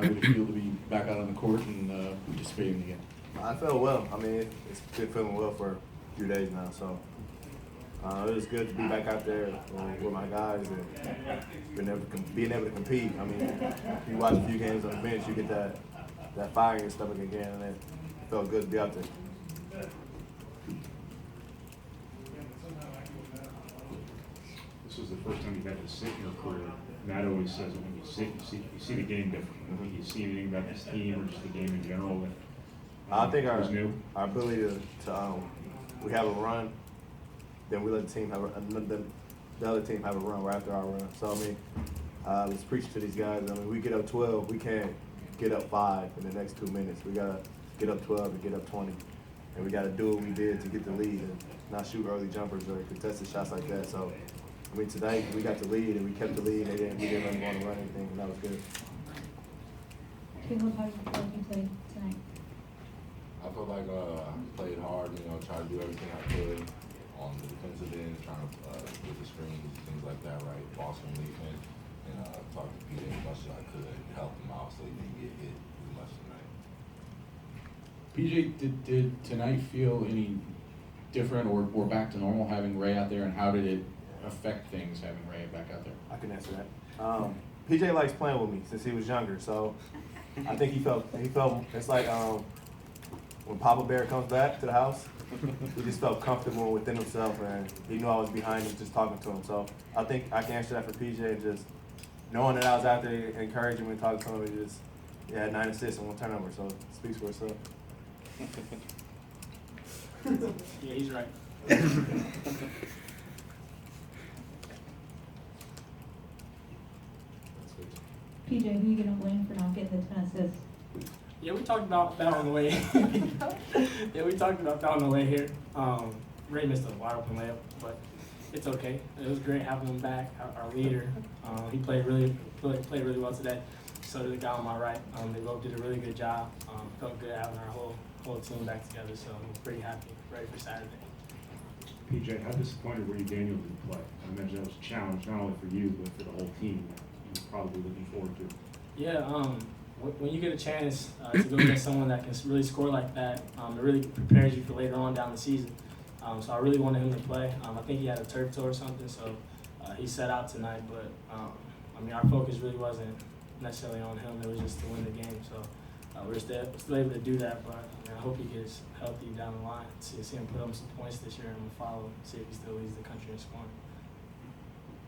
How did it feel to be back out on the court and participating again? I felt well. I mean, it's been feeling well for a few days now, so it was good to be back out there with my guys and being able to compete. I mean, you watch a few games on the bench, you get that fire in your stomach again, and it felt good to be out there. This was the first time you've had to sit in your career. Matt always says that when you sit, you see the game differently. Do you see anything about this team or just the game in general that I think was new? our ability to we have a run, then we let the team have the other team have a run right after our run. So I mean, let's preach to these guys. I mean, we get up 12, we can't get up 5 in the next 2 minutes. We gotta get up 12 and get up 20, and we gotta do what we did to get the lead and not shoot early jumpers or contested shots like that. So I mean, today we got the lead and we kept the lead. We didn't let them go on the run anything, and that was good. Caleb, how did you feel like you played tonight? I felt like I played hard, tried to do everything I could on the defensive end, trying to get the screens, things like that, right? Boston defense, and talk to Peter as much as I could, help him out so he didn't get hit as much tonight. PJ, did tonight feel any different or back to normal having Ray out there, and how did it affect things having Ray back out there? I can answer that. PJ likes playing with me since he was younger, so I think he felt it's like when Papa Bear comes back to the house, he just felt comfortable within himself, and he knew I was behind him just talking to him. So I think I can answer that for PJ, and just knowing that I was out there encouraging him and talking to him, he had 9 assists and 1 turnover, so it speaks for itself. Yeah, he's right. PJ, who are you gonna blame for not getting the 10 assists? Yeah, we talked about that on the way. Here. Ray missed a wide open layup, but it's okay. It was great having him back, our leader. He played really well today. So did the guy on my right. They both did a really good job. Felt good having our whole team back together. So I'm pretty happy, ready for Saturday. PJ, how disappointed were you Daniel didn't play? I imagine that was a challenge not only for you but for the whole team. You're probably looking forward to. Yeah, when you get a chance to go against someone that can really score like that, it really prepares you for later on down the season. So I really wanted him to play. I think he had a turf toe or something, so he sat out tonight. But I mean, our focus really wasn't necessarily on him. It was just to win the game. So we're still able to do that. But I hope he gets healthy down the line. See him put up some points this year, and we'll follow. See if he still leads the country in scoring.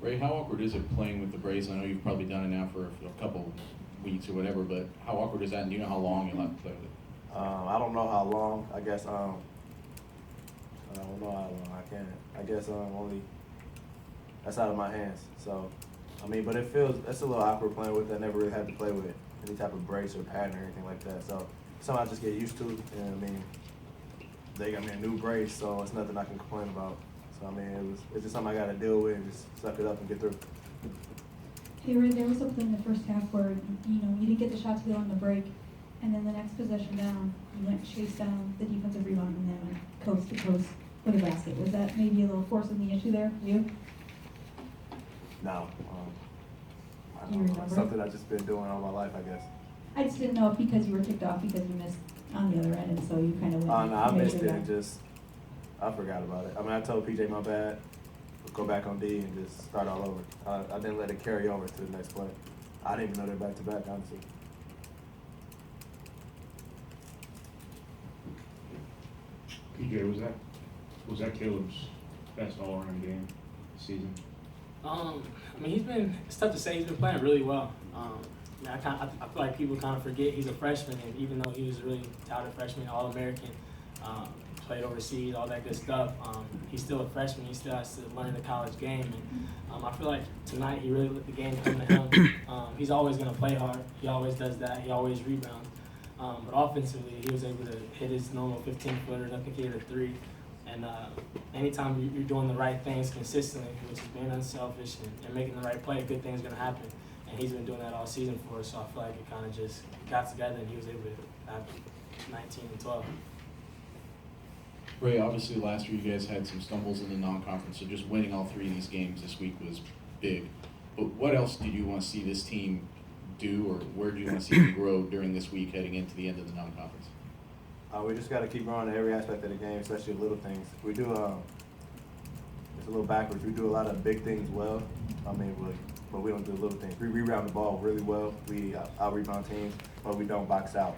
Ray, how awkward is it playing with the Braves? I know you've probably done it now for a couple weeks or whatever, but how awkward is that, and do you know how long you'll have to play with it? I don't know how long. I guess I don't know how long. I guess only that's out of my hands. So I mean, but it's a little awkward playing with it. I never really had to play with any type of brace or pattern or anything like that. So something I just get used to. And I mean, they got me a new brace, so it's nothing I can complain about. So I mean, it's just something I got to deal with and just suck it up and get through. Hey, Ray, there was something in the first half where you didn't get the shot to go on the break, and then the next possession down, you went chase down the defensive rebound and then went coast to coast with a basket. Was that maybe a little forcing the issue there for you? No, I Do you don't know. remember? It's something I've just been doing all my life, I guess. I just didn't know if because you were kicked off because you missed on the other end, and so you kind of went. No, I missed it and I forgot about it. I mean, I told PJ my bad. Go back on D and just start all over. I didn't let it carry over to the next play. I didn't even know they're back to back, honestly. PJ, was that Caleb's best all-around game this season? I mean, it's tough to say. He's been playing really well. I feel like people kind of forget he's a freshman, and even though he was a really talented freshman, All-American, played overseas, all that good stuff, he's still a freshman. He still has to learn the college game, and I feel like tonight he really let the game come to him. He's always going to play hard. He always does that. He always rebounds. But offensively, he was able to hit his normal 15-footers. I think he hit a 3. And anytime you're doing the right things consistently, which is being unselfish and making the right play, good things are going to happen. And he's been doing that all season for us, so I feel like it kind of just got together and he was able to have 19 and 12. Ray, obviously last year you guys had some stumbles in the non-conference, so just winning all 3 of these games this week was big. But what else did you want to see this team do, or where do you want to see him grow during this week heading into the end of the non-conference? We just got to keep growing in every aspect of the game, especially little things. We do, it's a little backwards. We do a lot of big things well. But we don't do little things. We rebound the ball really well. We out-rebound teams, but we don't box out.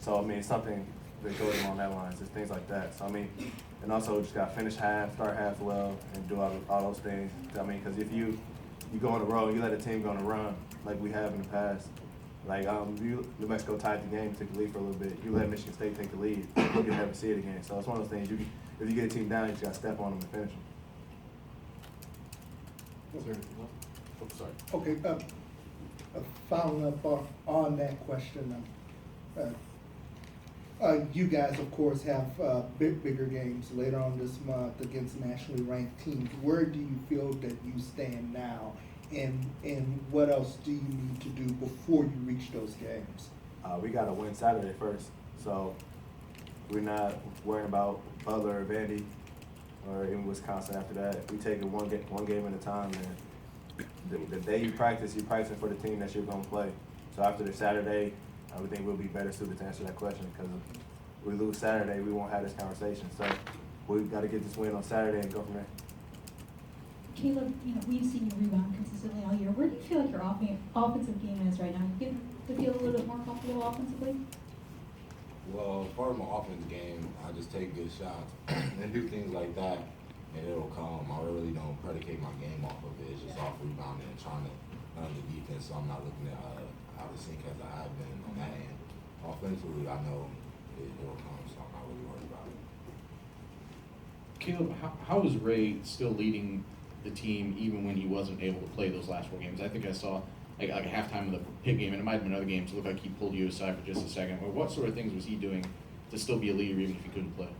So, it's something that goes along that line. It's things like that. So, and also just got to finish half, start half well, and do all those things. Because if you go on the road, you let a team go on a run like we have in the past. Like, New Mexico tied the game, took the lead for a little bit. You let Michigan State take the lead, you can never see it again. So it's one of those things. If you get a team down, you just got to step on them and finish them. Is there anything else? Oh, sorry. Okay, following up on that question, you guys, of course, have bigger games later on this month against nationally ranked teams. Where do you feel that you stand now, and what else do you need to do before you reach those games? We got to win Saturday first, so we're not worrying about Butler or Vandy or in Wisconsin after that. We take it one game at a time, and the day you practice, you're practicing for the team that you're going to play. So after the Saturday, I would think we'll be better suited to answer that question, because if we lose Saturday, we won't have this conversation. So we've got to get this win on Saturday and go from there. Caleb, we've seen you rebound consistently all year. Where do you feel like your offensive game is right now? You get to feel a little bit more comfortable offensively? Well, part of my offense game, I just take good shots and do things like that, and it'll come. I really don't predicate my game off of it. It's just off rebounding and trying to run the defense, so I'm not looking at how to sink as I have been on that end. Offensively, I know it'll come, so I'm not really worried about it. Caleb, how is Ray still leading the team even when he wasn't able to play those last 4 games? I think I saw like a halftime of the Pitt game, and it might have been other games. It looked like he pulled you aside for just a second. But what sort of things was he doing to still be a leader even if he couldn't play?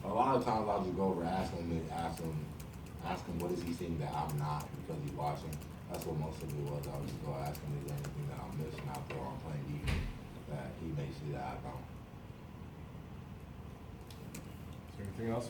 A lot of times I'll just go over, ask him what is he seeing that I'm not, because he's watching. That's what most of it was. I would just go ask him, is there anything that I'm missing out there on playing defense that he may see that I don't. Is there anything else?